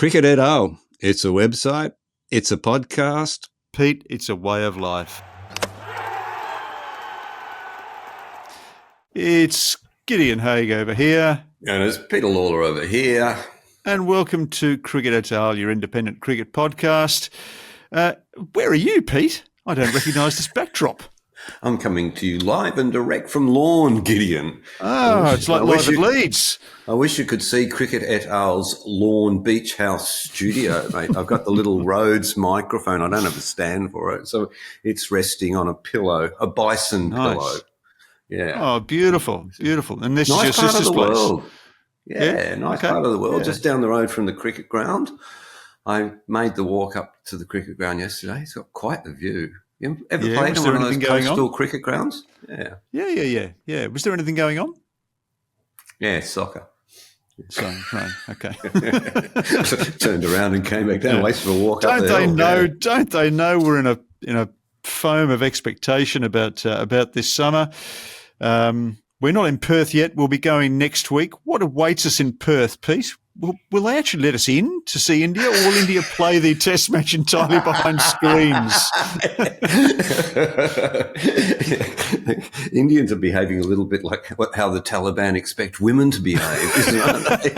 Cricket et al. It's a website. It's a podcast. Pete, it's a way of life. It's Gideon Haig over here. And it's Peter Lawler over here. And welcome to Cricket et al., your independent cricket podcast. Where are you, Pete? I don't recognise this backdrop. I'm coming to you live and direct from Lawn, Gideon. Oh, it's like live at Leeds. I wish you could see Cricket et al.'s Lawn Beach House studio, mate. I've got the little Rhodes microphone. I don't have a stand for it. So it's resting on a pillow, a bison pillow. Yeah. Oh, beautiful, beautiful. And this nice is your sister's place. World. Yeah, nice part of the world, just down the road from the cricket ground. I made the walk up to the cricket ground yesterday. It's got quite the view. You ever played on one of those coastal cricket grounds? Yeah. Yeah. Was there anything going on? Yeah, soccer. So, right, okay. Turned around and came back down. Wasted a walk up there. Don't they know we're in a foam of expectation about this summer? We're not in Perth yet. We'll be going next week. What awaits us in Perth, Pete? Will they actually let us in to see India, or will India play the test match entirely behind screens? Indians are behaving a little bit like how the Taliban expect women to behave, isn't it?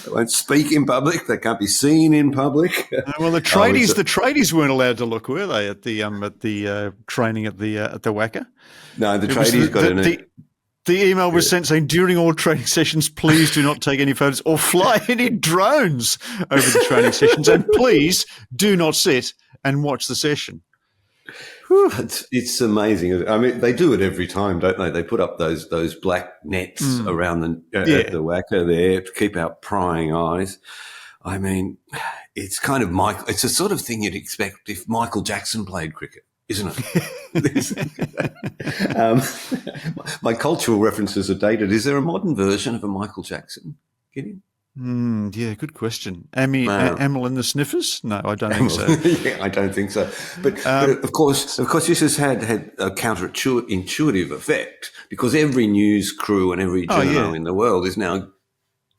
They won't speak in public. They can't be seen in public. Well, the tradies weren't allowed to look, were they, at the training at the WACA? No, the tradies got in it. The email was sent saying, during all training sessions, please do not take any photos or fly any drones over the training sessions, and please do not sit and watch the session. It's amazing. I mean, they do it every time, don't they? They put up those black nets around at the WACA there to keep out prying eyes. I mean, it's kind of it's the sort of thing you'd expect if Michael Jackson played cricket, isn't it? My cultural references are dated. Is there a modern version of a Michael Jackson? Gideon? Yeah, good question. Amyl and the Sniffers? No, I don't think so. Yeah, I don't think so. But of course, this has had a counterintuitive effect, because every news crew and every journal in the world is now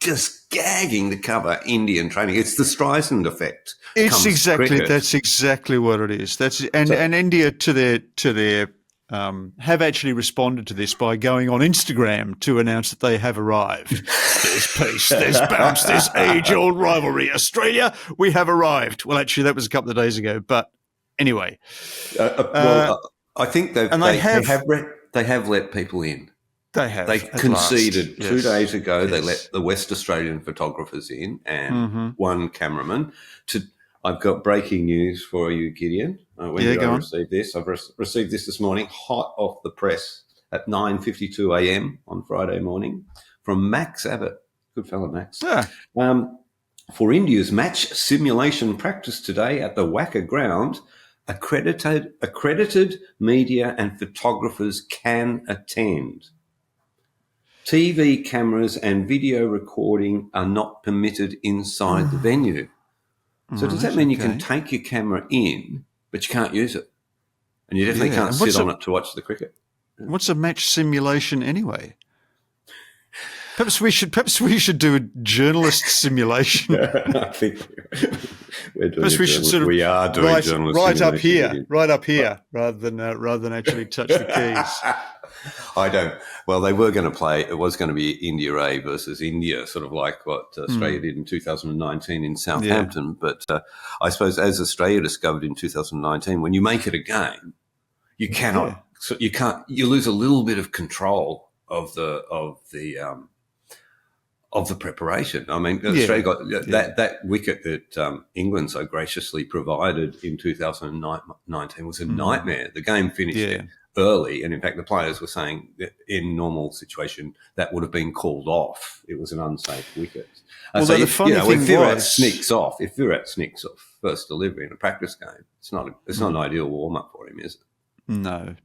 just gagging to cover Indian training. It's the Streisand effect. That's exactly what it is. And India to their have actually responded to this by going on Instagram to announce that they have arrived. There's peace, there's bounce, there's age-old rivalry. Australia, we have arrived. Well, actually, that was a couple of days ago. But anyway, I think they have let people in. They have. They conceded 2 days ago. Yes. They let the West Australian photographers in and one cameraman. I've got breaking news for you, Gideon. When did I receive this? I've received this morning, hot off the press at 9:52 a.m. on Friday morning from Max Abbott. Good fellow, Max. Yeah. For India's match simulation practice today at the WACA ground, accredited media and photographers can attend. TV cameras and video recording are not permitted inside the venue. So does that mean you can take your camera in, but you can't use it? And you definitely can't sit on it to watch the cricket? What's a match simulation anyway? Perhaps we should do a journalist simulation. I think we're doing we are doing journalist right up here, rather than actually touch the keys. I don't. Well, they were going to play. It was going to be India A versus India, sort of like what Australia did in 2019 in Southampton. Yeah. But I suppose, as Australia discovered in 2019, when you make it a game, you cannot. Yeah. So you can't. You lose a little bit of control of the preparation. I mean, Australia got that wicket that England so graciously provided in 2019 was a nightmare. The game finished early, and in fact, the players were saying that in normal situation that would have been called off. It was an unsafe wicket. Well, the funny thing if Virat sneaks off first delivery in a practice game, it's not an ideal warm up for him, is it? No.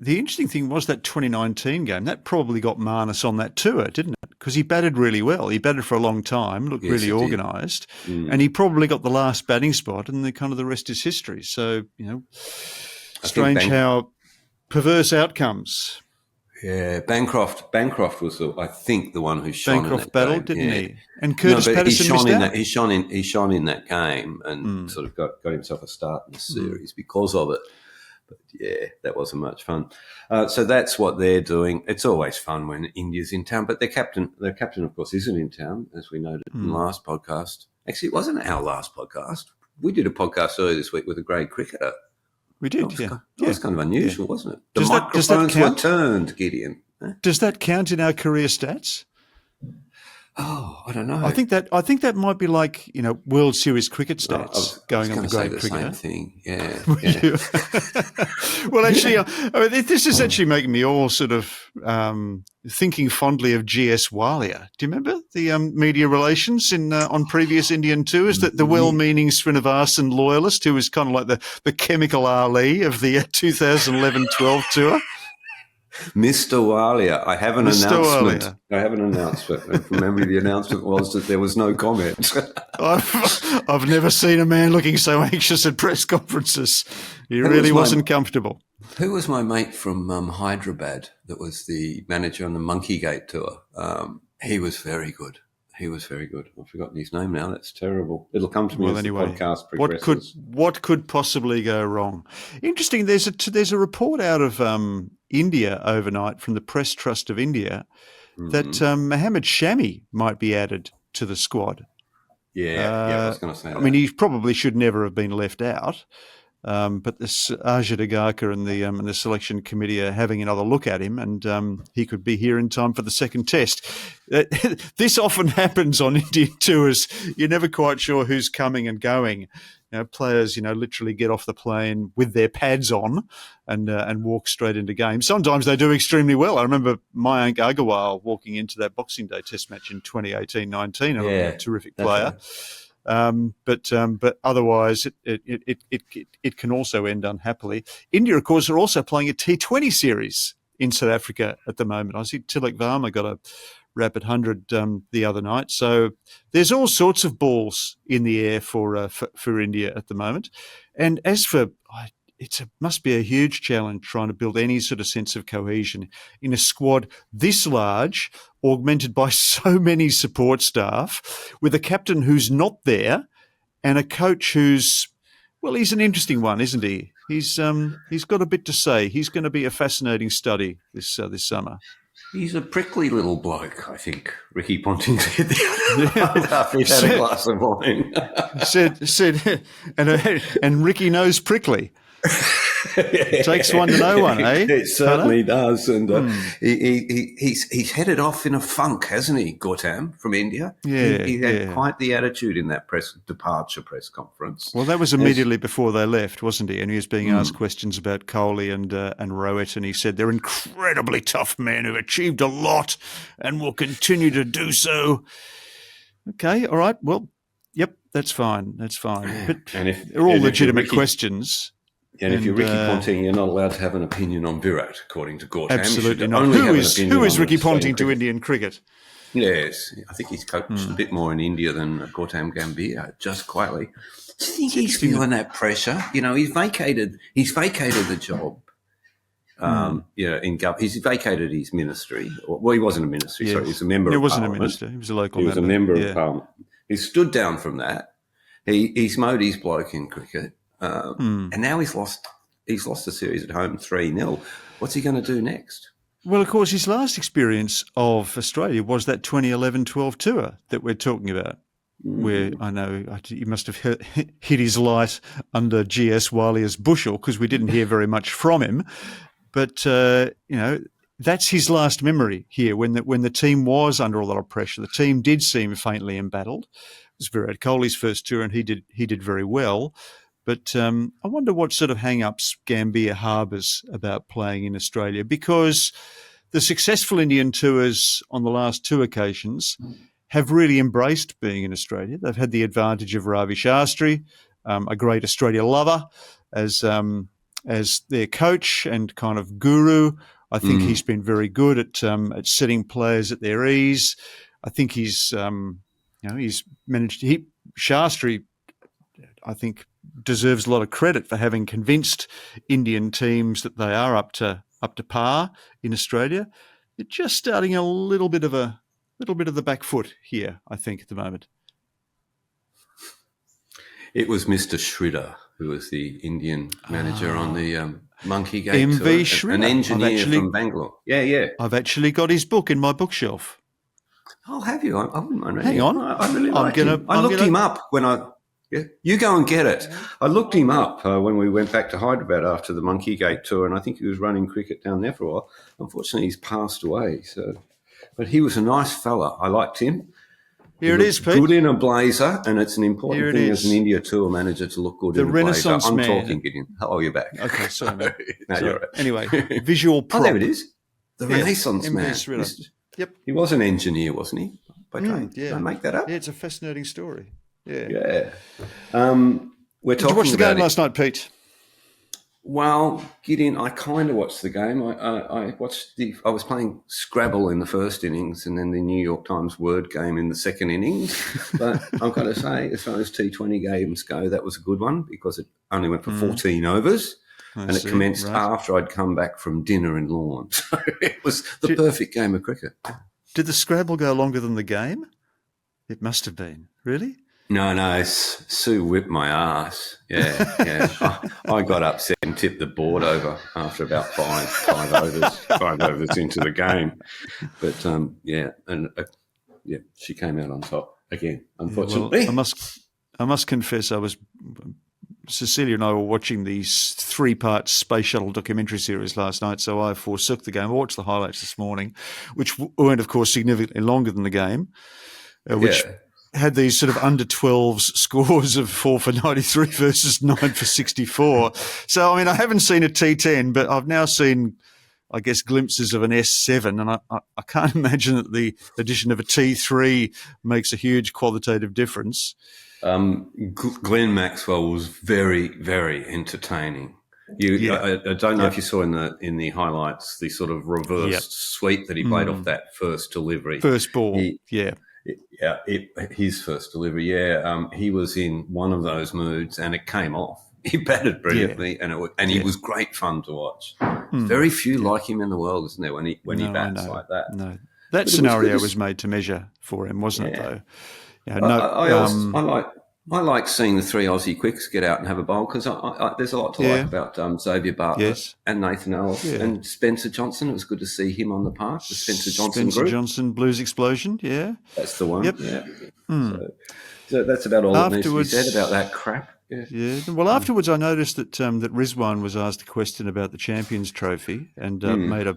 The interesting thing was that 2019 game, that probably got Marnus on that tour, didn't it? Because he batted really well. He batted for a long time, looked really organised, and he probably got the last batting spot, and the rest is history. So, strange how perverse outcomes. Yeah, Bancroft was, I think, the one who shone in Bancroft that battled, game. didn't Yeah. he? And No, Curtis but he Patterson shone missed in out. that. He shone in that game and sort of got himself a start in the series because of it. But yeah, that wasn't much fun. So that's what they're doing. It's always fun when India's in town, but their captain, of course, isn't in town, as we noted in the last podcast. Actually, it wasn't our last podcast. We did a podcast earlier this week with a grade cricketer. We did, that was kind of unusual, wasn't it? The does microphones that were count? turned, Gideon. Huh? Does that count in our career stats? Oh, I don't know. I think that might be like World Series cricket I stats was going on going the to say grade the cricketer. same thing. Yeah. Well, actually, this is actually making me all sort of thinking fondly of G.S. Walia. Do you remember the media relations on previous Indian tours? That the well-meaning Srinivasan loyalist who was kind of like the chemical Ali of the 2011-12 tour. Mr. Walia, I have an Mr. announcement. Walia. I have an announcement. And from memory, the announcement was that there was no comment. I've never seen a man looking so anxious at press conferences. He really wasn't comfortable. Who was my mate from Hyderabad that was the manager on the Monkey Gate tour? He was very good. I've forgotten his name now. That's terrible. It'll come to me as the podcast progresses. What could possibly go wrong? Interesting. There's a report out of India overnight from the Press Trust of India that Mohammed Shami might be added to the squad. Yeah, I was going to say that. I mean, he probably should never have been left out. But this Ajit Agarkar and the selection committee are having another look at him, and he could be here in time for the second test. This often happens on Indian tours. You're never quite sure who's coming and going. Players, literally get off the plane with their pads on and walk straight into games. Sometimes they do extremely well. I remember Mayank Agarwal walking into that Boxing Day Test match in 2018-19. A terrific player. Right. But otherwise, it can also end unhappily. India, of course, are also playing a T20 series in South Africa at the moment. I see Tilak Varma got a rapid 100 the other night. So there's all sorts of balls in the air for India at the moment. And as for must be a huge challenge trying to build any sort of sense of cohesion in a squad this large, augmented by so many support staff, with a captain who's not there and a coach who's, well, he's an interesting one, isn't he? He's got a bit to say. He's going to be a fascinating study this summer. He's a prickly little bloke, I think, Ricky Ponting said the other night after he had a glass of wine. said, and Ricky knows prickly. It takes one to know one, eh? It certainly does. And he's headed off in a funk, hasn't he, Gautam, from India? Yeah. He had quite the attitude in that departure press conference. Well, that was immediately before they left, wasn't he? And he was being asked questions about Kohli and Rohit, and he said they're incredibly tough men who've achieved a lot and will continue to do so. Okay, all right. Well, yep, that's fine. But they're all legitimate questions. And if you're Ricky Ponting, you're not allowed to have an opinion on Virat, according to Gautam. Absolutely not. Who is Ricky Ponting to Indian cricket? Yes, I think he's coached a bit more in India than Gautam Gambhir, just quietly. Do you think he's feeling that pressure? He's vacated the job. He's vacated his ministry. Well, he wasn't a ministry. Yes. Sorry, he was a member. He wasn't a minister. He was a local. He was a member of Parliament. He stood down from that. He's mowed his bloke in cricket. And now he's lost the series at home 3-0. What's he going to do next? Well, of course, his last experience of Australia was that 2011-12 tour that we're talking about, where I know he must have hit his light under G.S. Walia's bushel because we didn't hear very much from him. But, that's his last memory here when the team was under a lot of pressure. The team did seem faintly embattled. It was Virat Kohli's first tour and he did very well. But I wonder what sort of hang-ups Gambhir harbours about playing in Australia, because the successful Indian tours on the last two occasions have really embraced being in Australia. They've had the advantage of Ravi Shastri, a great Australia lover, as their coach and kind of guru. I think he's been very good at setting players at their ease. I think he's managed. Shastri, I think, deserves a lot of credit for having convinced Indian teams that they are up to up to par in Australia. They're just starting a little bit of the back foot here, I think, at the moment. It was Mr. Shridhar, who was the Indian manager on the Monkey Gate MV tour, Shridhar. an engineer from Bangalore. Yeah. I've actually got his book in my bookshelf. Oh, have you? I wouldn't mind reading. Hang on. I really liked him. I looked him up when I... Yeah, you go and get it. I looked him up when we went back to Hyderabad after the Monkey Gate tour, and I think he was running cricket down there for a while. Unfortunately, he's passed away. But he was a nice fella. I liked him. Here it is, Pete. Good in a blazer, and it's an important thing as an India tour manager to look good in a blazer. The Renaissance man. I'm talking, Gideon. Oh, you're back. Okay, sorry, man. No, you're right. Anyway, visual prop. Oh, there it is. The Renaissance man. Yep. He was an engineer, wasn't he? Did I make that up? Yeah, it's a fascinating story. Yeah. We're Did talking you watch the about game last night, Pete? Well, Gideon, I kind of watched the game. I was playing Scrabble in the first innings and then the New York Times word game in the second innings. But I've got to say, as far as T20 games go, that was a good one because it only went for 14 overs. It commenced after I'd come back from dinner in Lorne. So it was the perfect game of cricket. Did the Scrabble go longer than the game? It must have been. Really? No, Sue whipped my ass. Yeah. I got upset and tipped the board over after about five overs into the game. But she came out on top again. Unfortunately, well, I must confess, Cecilia and I were watching these 3-part space shuttle documentary series last night, so I forsook the game. I watched the highlights this morning, which weren't, of course, significantly longer than the game, which had these sort of under 12s scores of 4 for 93 versus 9 for 64. So, I haven't seen a T10, but I've now seen, I guess, glimpses of an S7, and I can't imagine that the addition of a T3 makes a huge qualitative difference. Glenn Maxwell was very, very entertaining. I don't know if you saw in the highlights the sort of reversed sweep that he played off that first delivery. First ball, his first delivery, he was in one of those moods and it came off. He batted brilliantly and he was great fun to watch. Very few like him in the world, isn't there, when he bats like that? No. That scenario was made to measure for him, wasn't it, though? I like seeing the 3 Aussie quicks get out and have a bowl because there's a lot to like about Xavier Bartlett and Nathan Ellis and Spencer Johnson. It was good to see him on the park, the Spencer Johnson group. Johnson Blues Explosion, That's the one, Yep. So that's about all that needs to be said about that crap. Yeah. Well, afterwards I noticed that Rizwan was asked a question about the Champions Trophy and made a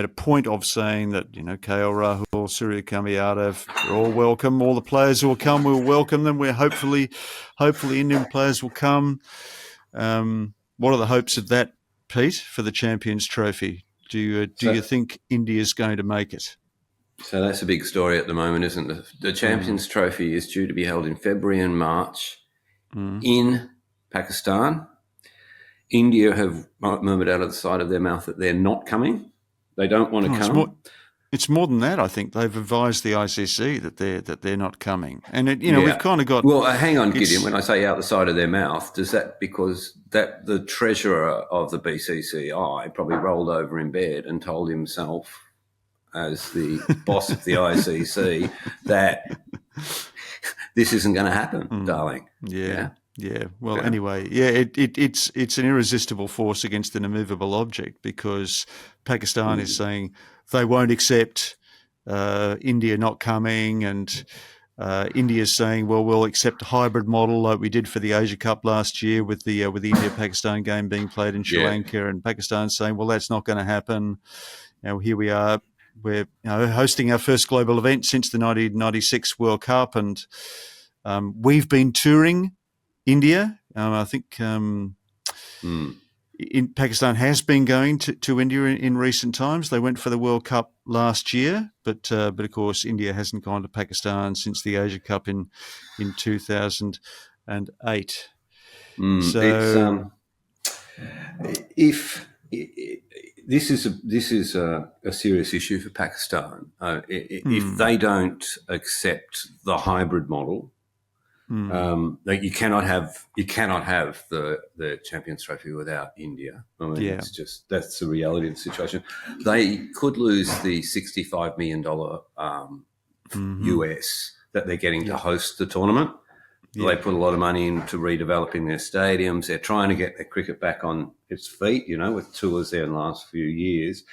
point of saying that, KL Rahul, Surya Yadav, they're all welcome. All the players who will come, we'll welcome them. We're hopefully Indian players will come. What are the hopes of that, Pete, for the Champions Trophy? Do you think India's going to make it? So that's a big story at the moment, isn't it? The Champions Trophy is due to be held in February and March in Pakistan. India have murmured out of the side of their mouth that they're not coming. They don't want to come. It's more than that. I think they've advised the ICC that they're not coming, and we've kind of got. Well, hang on, Gideon. When I say out the side of their mouth, does that because that the treasurer of the BCCI probably rolled over in bed and told himself, as the boss of the ICC, that this isn't going to happen, darling. Yeah. Well, anyway, it's an irresistible force against an immovable object because Pakistan is saying they won't accept India not coming, and India's saying, well, we'll accept a hybrid model like we did for the Asia Cup last year with the India-Pakistan game being played in Sri Lanka, and Pakistan's saying, well, that's not going to happen. Here we are. We're hosting our first global event since the 1996 World Cup, and we've been touring India. I think Pakistan has been going to India in recent times. They went for the World Cup last year, but of course India hasn't gone to Pakistan since the Asia Cup in 2008. So if this is a serious issue for Pakistan, if they don't accept the hybrid model, Like you cannot have the Champions Trophy without India. I mean, it's just that's the reality of the situation. They could lose the $65 million US that they're getting to host the tournament. They put a lot of money into redeveloping their stadiums. They're trying to get their cricket back on its feet, with tours there in the last few years.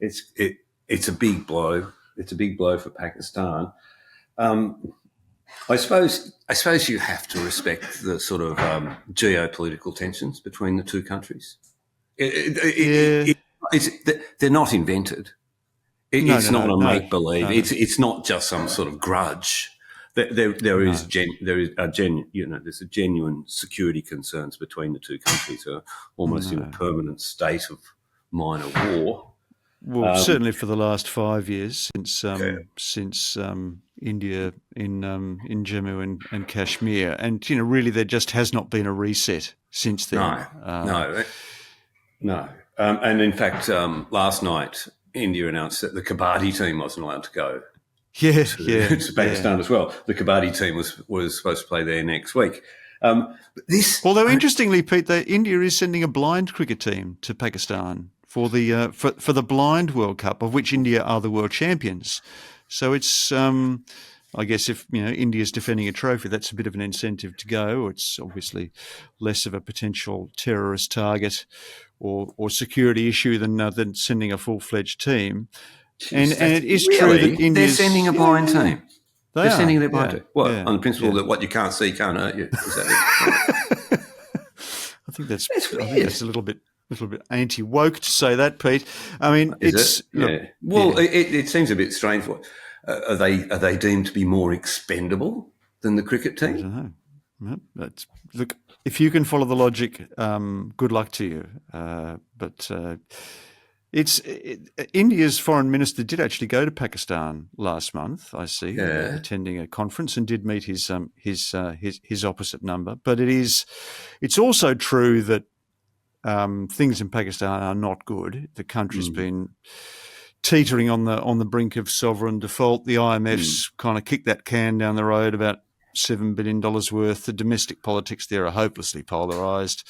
It's a big blow. It's a big blow for Pakistan. I suppose you have to respect the sort of geopolitical tensions between the two countries. They're not invented. It's not a make-believe. No. It's not just some sort of grudge. There's a genuine security concerns between the two countries, almost in a permanent state of minor war. Well, certainly for the last 5 years since India in Jammu and Kashmir, and really there just has not been a reset since then. No. And in fact, last night India announced that the Kabaddi team wasn't allowed to go. To Pakistan as well. The Kabaddi team was supposed to play there next week. Although interestingly, Pete, India is sending a blind cricket team to Pakistan for the Blind World Cup, of which India are the world champions. So it's, I guess, if India's defending a trophy, that's a bit of an incentive to go. It's obviously less of a potential terrorist target or security issue than sending a full-fledged team. And it is true that India's... They're sending a blind team. They're sending their blind team. What, on the principle that what you can't see can't hurt you? Is that it? I think that's a little bit anti-woke to say that, Pete. I mean, it seems a bit strange. Are they deemed to be more expendable than the cricket team? I don't know. Look, if you can follow the logic, good luck to you. But India's foreign minister did actually go to Pakistan last month, I see, attending a conference, and did meet his opposite number. But it's also true that things in Pakistan are not good. The country's been teetering on the brink of sovereign default. The IMF's kind of kicked that can down the road, about $7 billion worth. The domestic politics there are hopelessly polarised.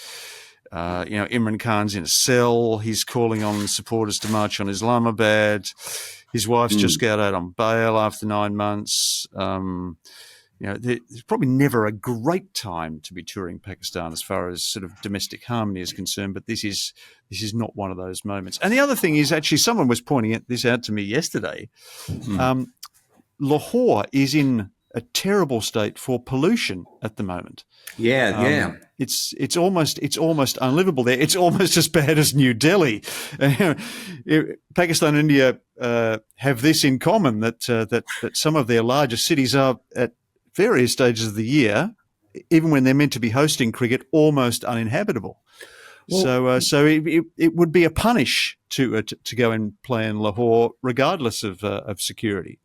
Imran Khan's in a cell. He's calling on supporters to march on Islamabad. His wife's just got out on bail after 9 months. There's probably never a great time to be touring Pakistan as far as sort of domestic harmony is concerned, but this is not one of those moments. And the other thing is, actually, someone was pointing this out to me yesterday. Lahore is in a terrible state for pollution at the moment. It's almost unlivable there. It's almost as bad as New Delhi. Pakistan and India have this in common, that some of their largest cities are at various stages of the year, even when they're meant to be hosting cricket, almost uninhabitable. Well, so it would be a punish to go and play in Lahore, regardless of security.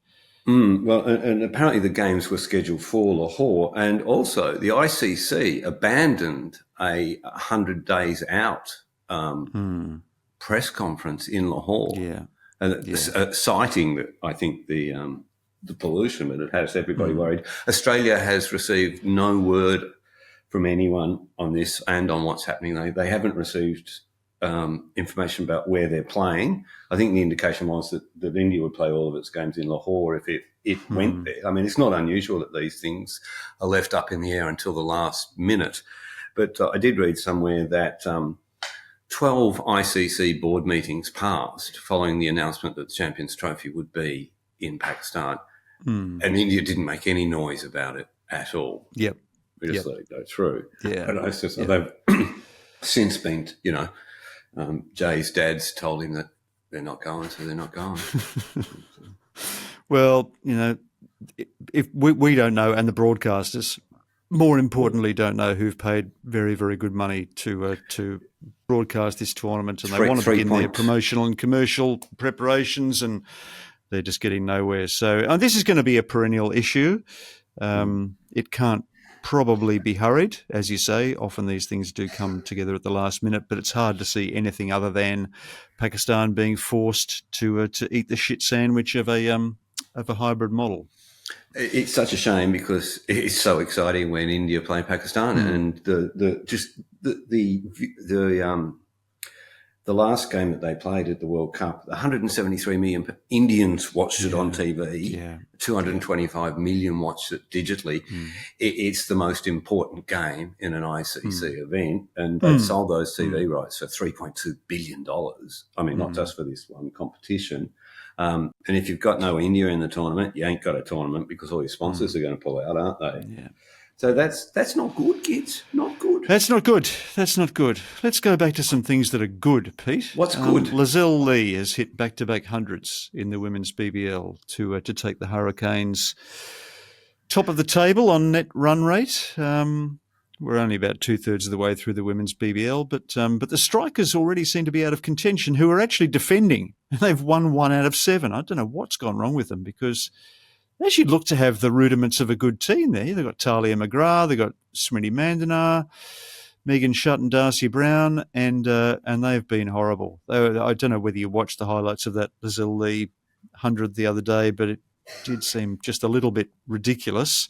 Well, and apparently the games were scheduled for Lahore, and also the ICC abandoned a 100 days out press conference in Lahore, citing that I think the pollution, but it has everybody worried. Australia has received no word from anyone on this and on what's happening. They haven't received information about where they're playing. I think the indication was that India would play all of its games in Lahore if it went there. I mean, it's not unusual that these things are left up in the air until the last minute. But I did read somewhere that 12 ICC board meetings passed following the announcement that the Champions Trophy would be in Pakistan. And India didn't make any noise about it at all. Yep. We just let it go through. Yeah. And they've since been, Jay's dad's told him that they're not going, so they're not going. Well, if we don't know, and the broadcasters, more importantly, don't know, who've paid very, very good money to broadcast this tournament, and they want to begin their promotional and commercial preparations, and they're just getting nowhere. So this is going to be a perennial issue. It can't probably be hurried, as you say. Often these things do come together at the last minute, but it's hard to see anything other than Pakistan being forced to eat the shit sandwich of a hybrid model. It's such a shame because it's so exciting when India play Pakistan, and the last game that they played at the World Cup, 173 million Indians watched it on TV. 225 million watched it digitally. It's the most important game in an ICC event, and they sold those TV rights for $3.2 billion. I mean, not just for this one competition. And if you've got no India in the tournament, you ain't got a tournament because all your sponsors are going to pull out, aren't they? Yeah. So that's not good, kids. Not good. That's not good. That's not good. Let's go back to some things that are good, Pete. What's good? Lizelle Lee has hit back-to-back hundreds in the women's BBL to take the Hurricanes top of the table on net run rate. We're only about 2/3 of the way through the women's BBL, but the Strikers already seem to be out of contention, who are actually defending. They've won 1 out of 7. I don't know what's gone wrong with them because they actually look to have the rudiments of a good team there. They've got Talia McGrath, they've got Smriti Mandana, Megan Shutt and Darcy Brown, and they've been horrible. I don't know whether you watched the highlights of that Lizelle Lee 100 the other day, but it did seem just a little bit ridiculous.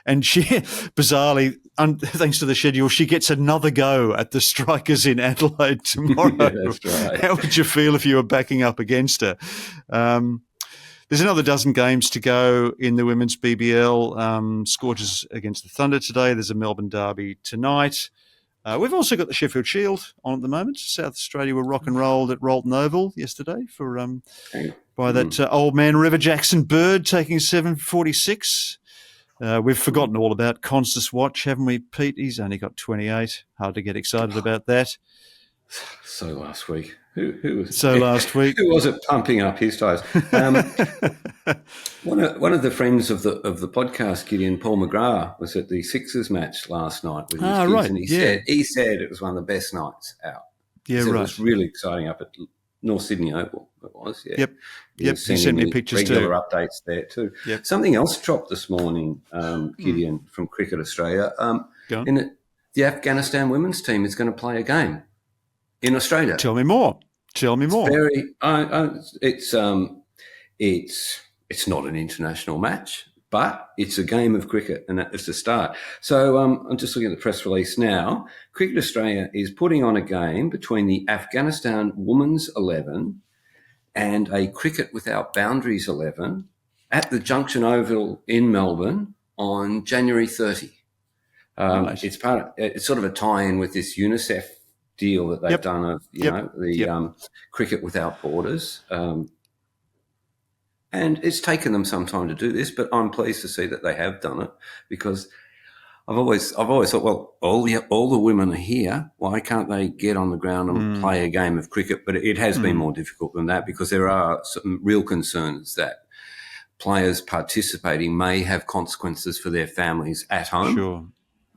And she, bizarrely, thanks to the schedule, she gets another go at the Strikers in Adelaide tomorrow. Yeah, that's right. How would you feel if you were backing up against her? There's another dozen games to go in the women's BBL. Scorchers against the Thunder today. There's a Melbourne derby tonight. We've also got the Sheffield Shield on at the moment. South Australia were rock and rolled at Rolton Oval yesterday by that old man River Jackson Bird taking 746. We've forgotten all about Constance Watch, haven't we, Pete? He's only got 28. Hard to get excited about that. So last week. Who was last week? Who was it pumping up his tires? One of the friends of the podcast, Gideon, Paul McGrath, was at the Sixers match last night with his kids, right. and he said it was one of the best nights out. Yeah, so right. It was really exciting up at North Sydney Oval. It was, yeah. Yep. He sent me pictures regular too. updates there too. Yep. Something else dropped this morning, Gideon, from Cricket Australia. Go on. The Afghanistan women's team is going to play a game in Australia. Tell me more. It's not an international match, but it's a game of cricket, and it's the start. So I'm just looking at the press release now. Cricket Australia is putting on a game between the Afghanistan Women's 11 and a Cricket Without Boundaries 11 at the Junction Oval in Melbourne on January 30. Right. It's sort of a tie-in with this UNICEF deal that they've done of the Cricket Without Borders, and it's taken them some time to do this, but I'm pleased to see that they have done it because I've always thought, well, all the women are here, why can't they get on the ground and play a game of cricket? But it has been more difficult than that because there are some real concerns that players participating may have consequences for their families at home. Sure.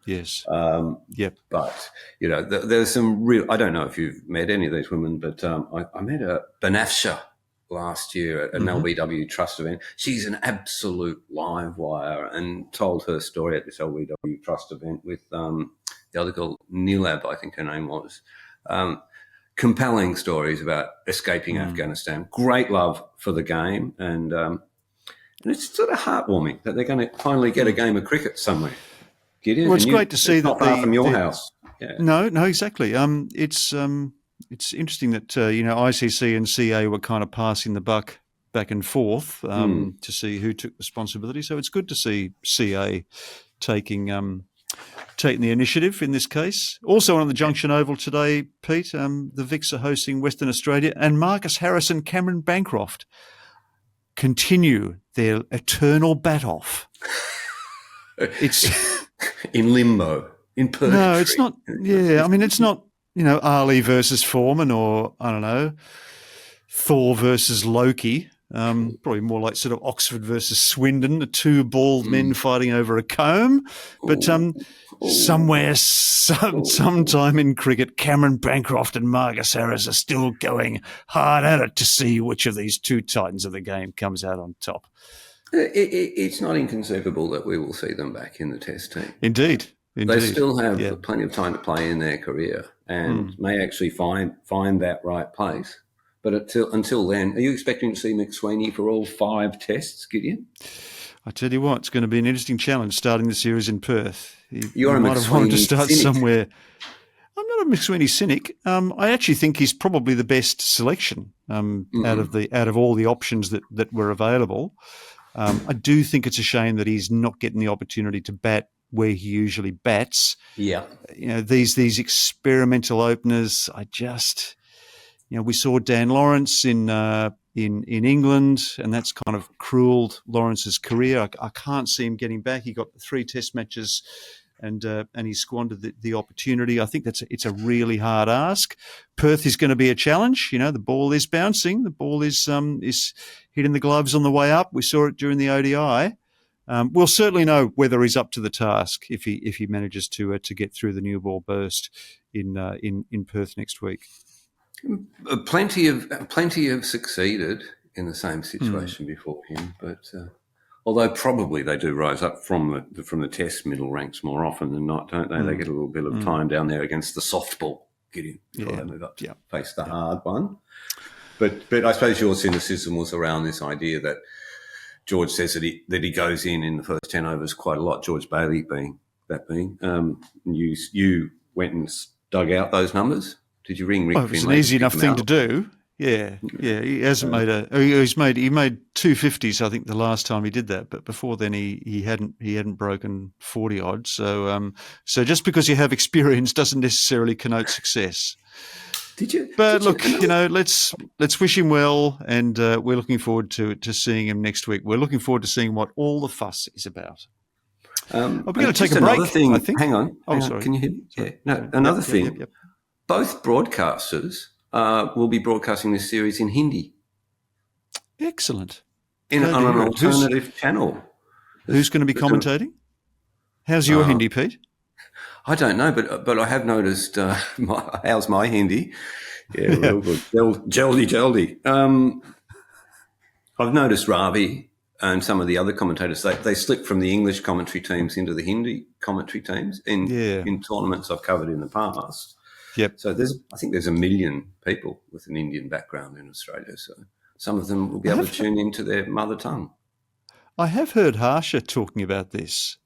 Yes. But, there's some real – I don't know if you've met any of these women, but I met a Banafsha last year at an LBW Trust event. She's an absolute live wire and told her story at this LBW Trust event with the other girl, Nilab, I think her name was. Compelling stories about escaping Afghanistan. Great love for the game, and it's sort of heartwarming that they're going to finally get a game of cricket somewhere. Well, it's great to see that far from your house. Yeah. No, exactly. It's interesting that ICC and CA were kind of passing the buck back and forth to see who took responsibility. So it's good to see CA taking the initiative in this case. Also on the Junction Oval today, Pete, the Vics are hosting Western Australia, and Marcus Harris and Cameron Bancroft continue their eternal bat-off. It's in limbo, in purgatory. No, it's not. Yeah, I mean, it's not, Ali versus Foreman or, I don't know, Thor versus Loki. Probably more like sort of Oxford versus Swindon, the two bald men fighting over a comb. But somewhere, sometime in cricket, Cameron Bancroft and Marcus Harris are still going hard at it to see which of these two titans of the game comes out on top. It's not inconceivable that we will see them back in the Test team. Indeed. They still have plenty of time to play in their career and may actually find that right place. But until then, are you expecting to see McSweeney for all 5 tests, Gideon? I tell you what, it's going to be an interesting challenge starting the series in Perth. You're a might have wanted to McSweeney start cynic. somewhere. I'm not a McSweeney cynic. I actually think he's probably the best selection out of all the options that were available. I do think it's a shame that he's not getting the opportunity to bat where he usually bats. Yeah. These experimental openers. We saw Dan Lawrence in England, and that's kind of cruelled Lawrence's career. I can't see him getting back. He got 3 Test matches, and he squandered the opportunity. I think it's a really hard ask. Perth is going to be a challenge. The ball is bouncing. The ball is hitting the gloves on the way up. We saw it during the ODI. We'll certainly know whether he's up to the task if he manages to get through the new ball burst in Perth next week. Plenty have succeeded in the same situation before him, but although probably they do rise up from the Test middle ranks more often than not, don't they? They get a little bit of time down there against the softball, before they move up to face the hard one. But I suppose your cynicism was around this idea that George says that he goes in the first 10 overs quite a lot. George Bailey being. You went and dug out those numbers. Did you ring Rick Finlay? It was an easy enough thing to do. Yeah. He hasn't he made 250s, I think, the last time he did that. But before then, he hadn't broken 40 odds. So just because you have experience doesn't necessarily connote success. Did you? But look, let's wish him well, and we're looking forward to seeing him next week. We're looking forward to seeing what all the fuss is about. We're going to take a break. I think. Hang on. Sorry. Can you hear me? Sorry. Yeah. No. Another thing. Yep. Both broadcasters will be broadcasting this series in Hindi. Excellent. On an alternative channel. Who's going to be commentating? How's your Hindi, Pete? I don't know, but I have noticed. How's my Hindi? Yeah, real good. Jaldi. I've noticed Ravi and some of the other commentators, they slip from the English commentary teams into the Hindi commentary teams in tournaments I've covered in the past. Yep. So I think there's 1 million people with an Indian background in Australia. So some of them will be able to tune into their mother tongue. I have heard Harsha talking about this,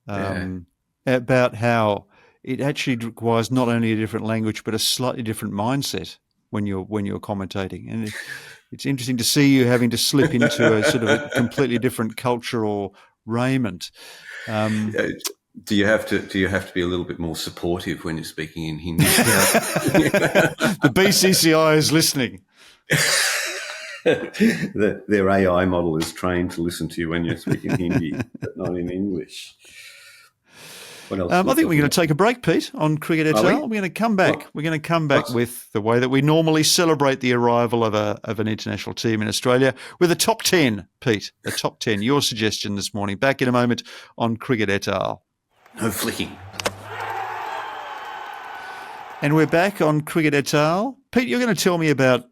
about how it actually requires not only a different language but a slightly different mindset when you're commentating, and it's interesting to see you having to slip into a sort of a completely different cultural raiment. Do you have to be a little bit more supportive when you're speaking in Hindi? The BCCI is listening. Their AI model is trained to listen to you when you're speaking Hindi, but not in English. What else? I think we're going to take a break, Pete, on Cricket et al. We're going to come back. We're going to come back with the way that we normally celebrate the arrival of an international team in Australia with a top 10, Pete. A top 10. Your suggestion this morning. Back in a moment on Cricket et al. No flicking. And we're back on Cricket et al. Pete, you're going to tell me about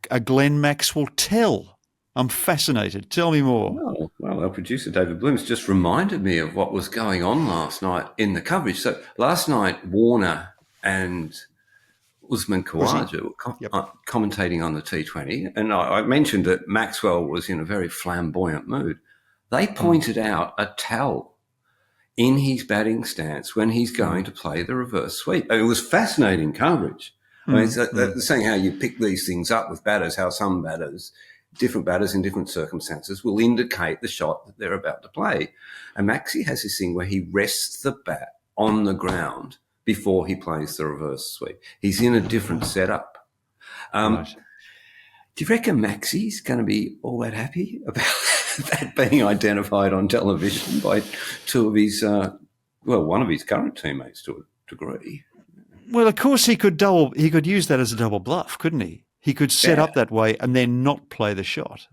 a Glenn Maxwell tell. I'm fascinated. Tell me more. Well, our producer, David Bloom's just reminded me of what was going on last night in the coverage. So last night, Warner and Usman Khawaja were commentating on the T20, and I mentioned that Maxwell was in a very flamboyant mood. They pointed out a towel in his batting stance when he's going to play the reverse sweep. It was fascinating coverage. I mean, they're saying how you pick these things up with batters, how some batters, different batters in different circumstances, will indicate the shot that they're about to play. And Maxie has this thing where he rests the bat on the ground before he plays the reverse sweep. He's in a different setup. Right. Do you reckon Maxie's going to be all that happy about that being identified on television by two of his, one of his current teammates to a degree? Well, of course he could use that as a double bluff, couldn't he? He could set up that way and then not play the shot.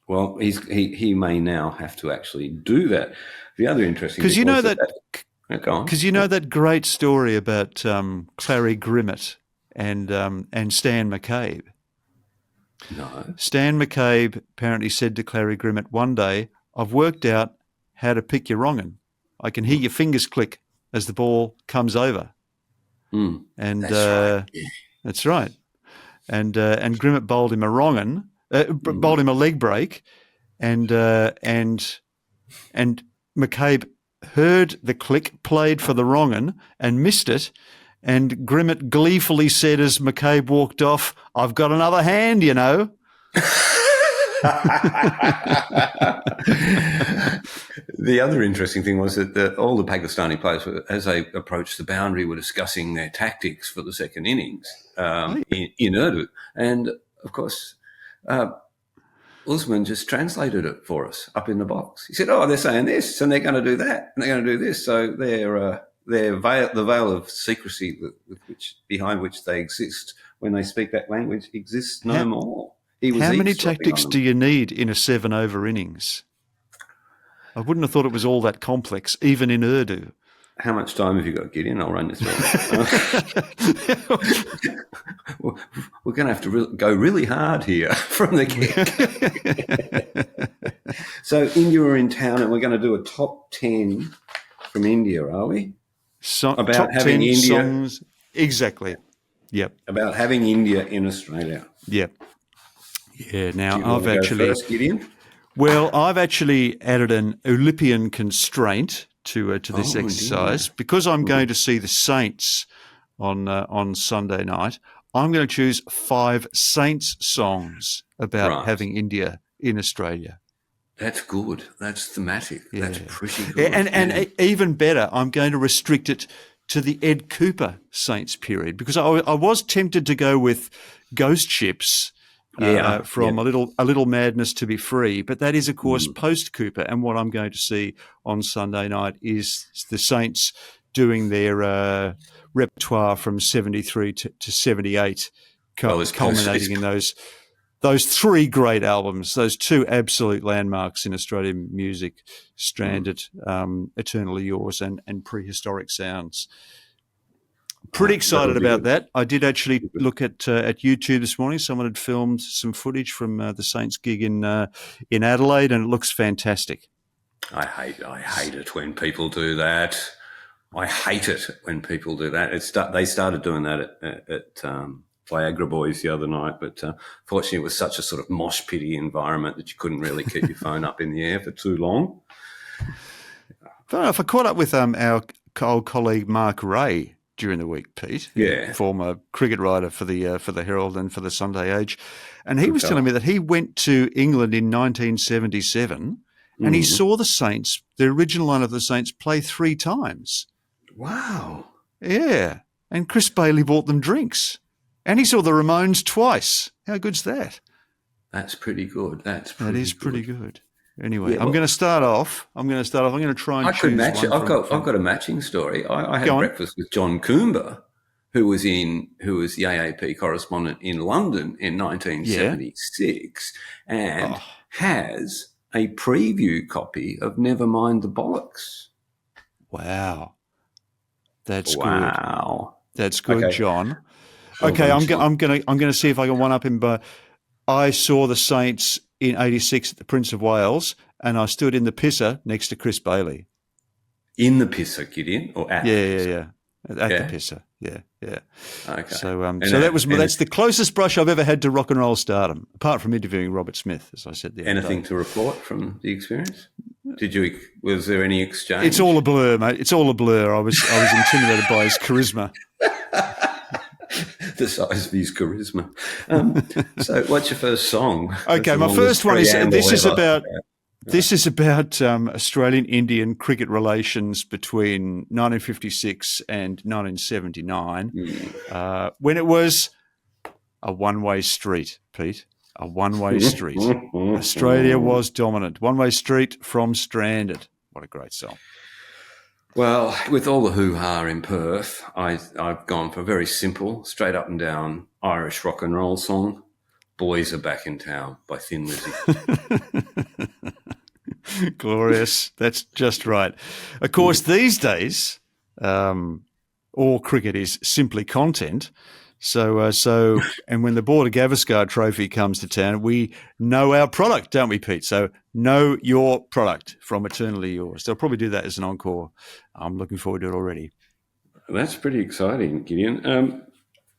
Well, he may now have to actually do that. The other interesting because you know that great story about Clary Grimmett and Stan McCabe. No. Stan McCabe apparently said to Clary Grimmett one day, "I've worked out how to pick your wrong'un. I can hear your fingers click as the ball comes over." And that's right. And Grimmett bowled him a wrong'un, bowled him a leg break, and and McCabe heard the click, played for the wrong un, and missed it. And Grimmett gleefully said as McCabe walked off, "I've got another hand, you know." The other interesting thing was that all the Pakistani players, as they approached the boundary, were discussing their tactics for the second innings in Urdu. And, of course, Usman just translated it for us up in the box. He said, "Oh, they're saying this, and they're going to do that, and they're going to do this." So the veil of secrecy behind which they exist when they speak that language exists no more. How many tactics do you need in a 7-over innings? I wouldn't have thought it was all that complex, even in Urdu. How much time have you got, Gideon? I'll run you through it. We're going to have to go really hard here from the kick. So India are in town, and we're going to do a top 10 from India, are we? About top having 10 India songs. Exactly. Yep. About having India in Australia. Yep. Yeah. Now I've actually. First, Gideon? Well, I've actually added an Olympian constraint to this exercise because I'm going to see the Saints on Sunday night. I'm going to choose 5 Saints songs about having India in Australia. That's good. That's thematic. Yeah. That's pretty good. And even better, I'm going to restrict it to the Ed Cooper Saints period because I was tempted to go with Ghost Ships. From a little madness to be free, but that is of course post Cooper. And what I'm going to see on Sunday night is the Saints doing their repertoire from 73 to 78, culminating in those 3 great albums, those 2 absolute landmarks in Australian music: Stranded, Eternally Yours, and Prehistoric Sounds. Pretty excited about that. I did actually look at YouTube this morning. Someone had filmed some footage from the Saints gig in Adelaide, and it looks fantastic. I hate it when people do that. I hate it when people do that. They started doing that at Viagra Boys the other night, but fortunately it was such a sort of mosh pity environment that you couldn't really keep your phone up in the air for too long. If I caught up with our old colleague Mark Ray during the week, Pete, former cricket writer for the Herald and for the Sunday Age, and he was telling me that he went to England in 1977 and he saw the Saints, the original line of the Saints, play 3 times. Wow. Yeah, and Chris Bailey bought them drinks, and he saw the Ramones twice. How good's that? That's pretty good. That is pretty good. Anyway, I'm going to start off. I'm going to try and choose match it. I've got a matching story. I had breakfast with John Coomber, who was the AAP correspondent in London in 1976, and has a preview copy of Nevermind the Bollocks. Wow, that's good. That's good, okay. John. Okay, I'm going to see if I can one up him. But I saw the Saints in '86 at the Prince of Wales, and I stood in the pisser next to Chris Bailey. In the pisser, Gideon, or at? Yeah. At the pisser, yeah. Okay. So that's the closest brush I've ever had to rock and roll stardom, apart from interviewing Robert Smith, as I said the other day. Anything to report from the experience? Was there any exchange? It's all a blur, mate. It's all a blur. I was intimidated by his charisma. The size of his charisma. So, what's your first song? Okay, my first one is this is about Australian-Indian cricket relations between 1956 and 1979, when it was a one-way street, Pete. A one-way street. Australia was dominant. One-way street from Stranded. What a great song. Well, with all the hoo-ha in Perth, I've gone for a very simple, straight up and down Irish rock and roll song, Boys Are Back in Town by Thin Lizzy. Glorious. That's just right. Of course, these days, all cricket is simply content. So, and when the Border Gavaskar Trophy comes to town, we know our product, don't we, Pete? So, know your product from Eternally Yours. They'll probably do that as an encore. I'm looking forward to it already. That's pretty exciting, Gideon.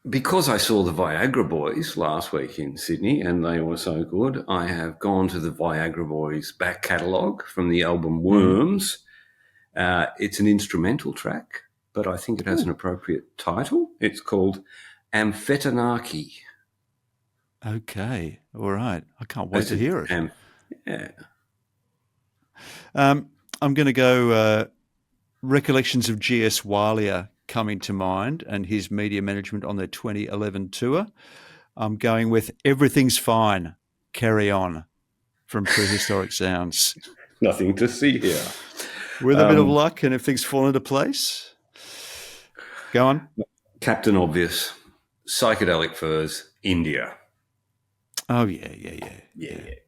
because I saw the Viagra Boys last week in Sydney and they were so good, I have gone to the Viagra Boys back catalogue from the album Worms. It's an instrumental track, but I think it has an appropriate title. It's called Amphetamine. Okay, all right. I can't wait to hear it. Yeah. I'm going to go recollections of G.S. Walia coming to mind and his media management on their 2011 tour. I'm going with Everything's Fine, Carry On from Prehistoric Sounds. Nothing to see here. With a bit of luck and if things fall into place. Go on. Captain Obvious, Psychedelic Furs, India. Oh, yeah.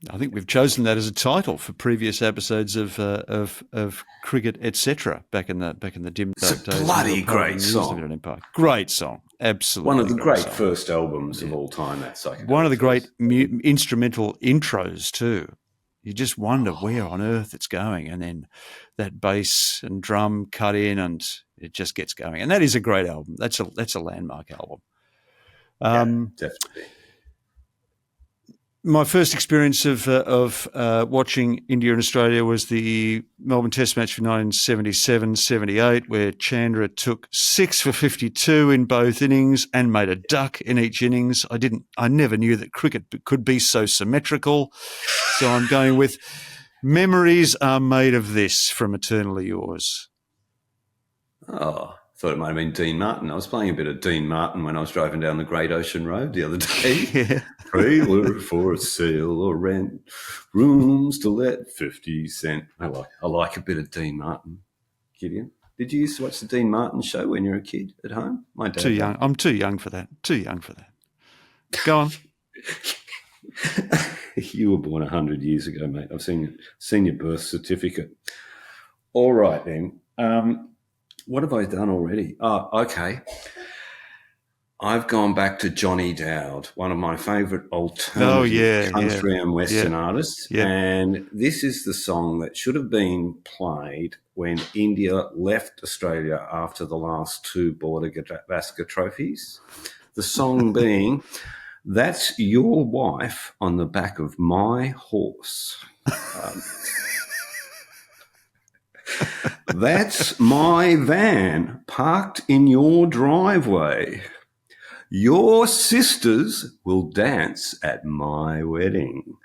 I think we've chosen that as a title for previous episodes of cricket, etc. Back in the dim dark days. It's a bloody great song. Great song, absolutely. One of the great first albums of all time. That Psychedelic. One of the great instrumental intros too. You just wonder where on earth it's going, and then that bass and drum cut in, and it just gets going. And that is a great album. That's a landmark album. Definitely. My first experience of watching India and Australia was the Melbourne Test match for 1977-78, where Chandra took 6 for 52 in both innings and made a duck in each innings. I never knew that cricket could be so symmetrical. So I'm going with Memories Are Made of This from Eternally Yours. Oh, thought it might have been Dean Martin. I was playing a bit of Dean Martin when I was driving down the Great Ocean Road the other day. Yeah. Trailer for sale or rent, rooms to let, 50 cent. I like a bit of Dean Martin, Gideon. Did you used to watch the Dean Martin show when you were a kid at home? My dad. Too young. I'm too young for that. Go on. You were born 100 years ago, mate. I've seen your birth certificate. All right, then. What have I done already? Oh, okay. I've gone back to Johnny Dowd, one of my favourite alternative country and Western artists. Yeah. And this is the song that should have been played when India left Australia after the last 2 Border Gavaskar trophies. The song being, That's Your Wife on the Back of My Horse. That's my van parked in your driveway. Your sisters will dance at my wedding.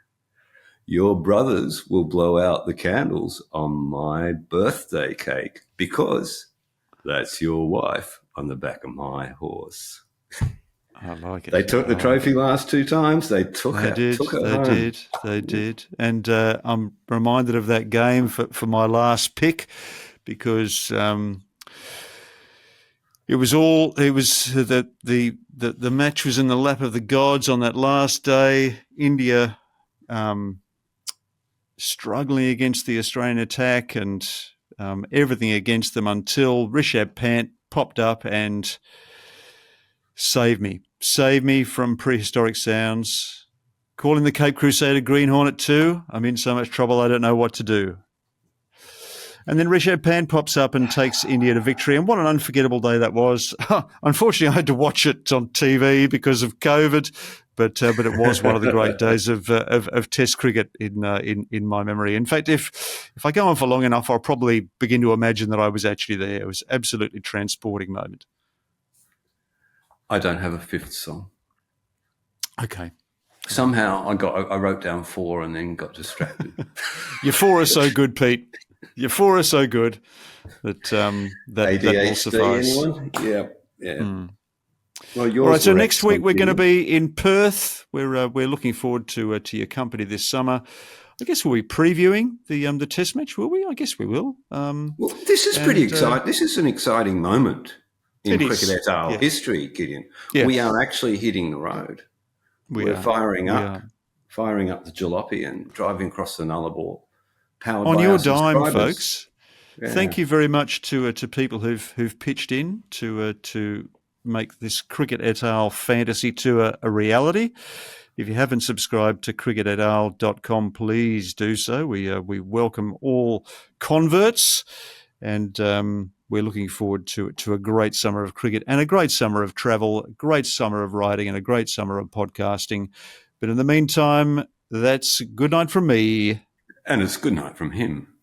Your brothers will blow out the candles on my birthday cake because that's your wife on the back of my horse. I like it. They took the trophy last 2 times. They took it home. They did. And I'm reminded of that game for my last pick because it was the match was in the lap of the gods on that last day. India struggling against the Australian attack and everything against them until Rishabh Pant popped up and saved me from Prehistoric Sounds. Calling the Cape Crusader Green Hornet too. I'm in so much trouble I don't know what to do. And then Rishabh Pant pops up and takes India to victory. And what an unforgettable day that was. Unfortunately, I had to watch it on TV because of COVID, but it was one of the great days of Test cricket in my memory. In fact, if I go on for long enough, I'll probably begin to imagine that I was actually there. It was an absolutely transporting moment. I don't have a 5th song. Okay. Somehow I wrote down 4 and then got distracted. Your 4 are so good, Pete. Your 4 are so good that that will suffice. Anyone? Yeah. Well, all right. So next week we're going to be in Perth. We're looking forward to your company this summer. I guess we'll be previewing the Test match, will we? I guess we will. Well, this is pretty exciting. This is an exciting moment in cricket et al. History, Gideon. Yeah. We are actually hitting the road. We're firing up the jalopy and driving across the Nullarbor. On your dime, folks. Yeah. Thank you very much to people who've pitched in to make this Cricket et al. Fantasy tour a reality. If you haven't subscribed to cricketetal.com, please do so. We welcome all converts, and we're looking forward to a great summer of cricket and a great summer of travel, a great summer of writing and a great summer of podcasting. But in the meantime, that's good night from me. And it's good night from him.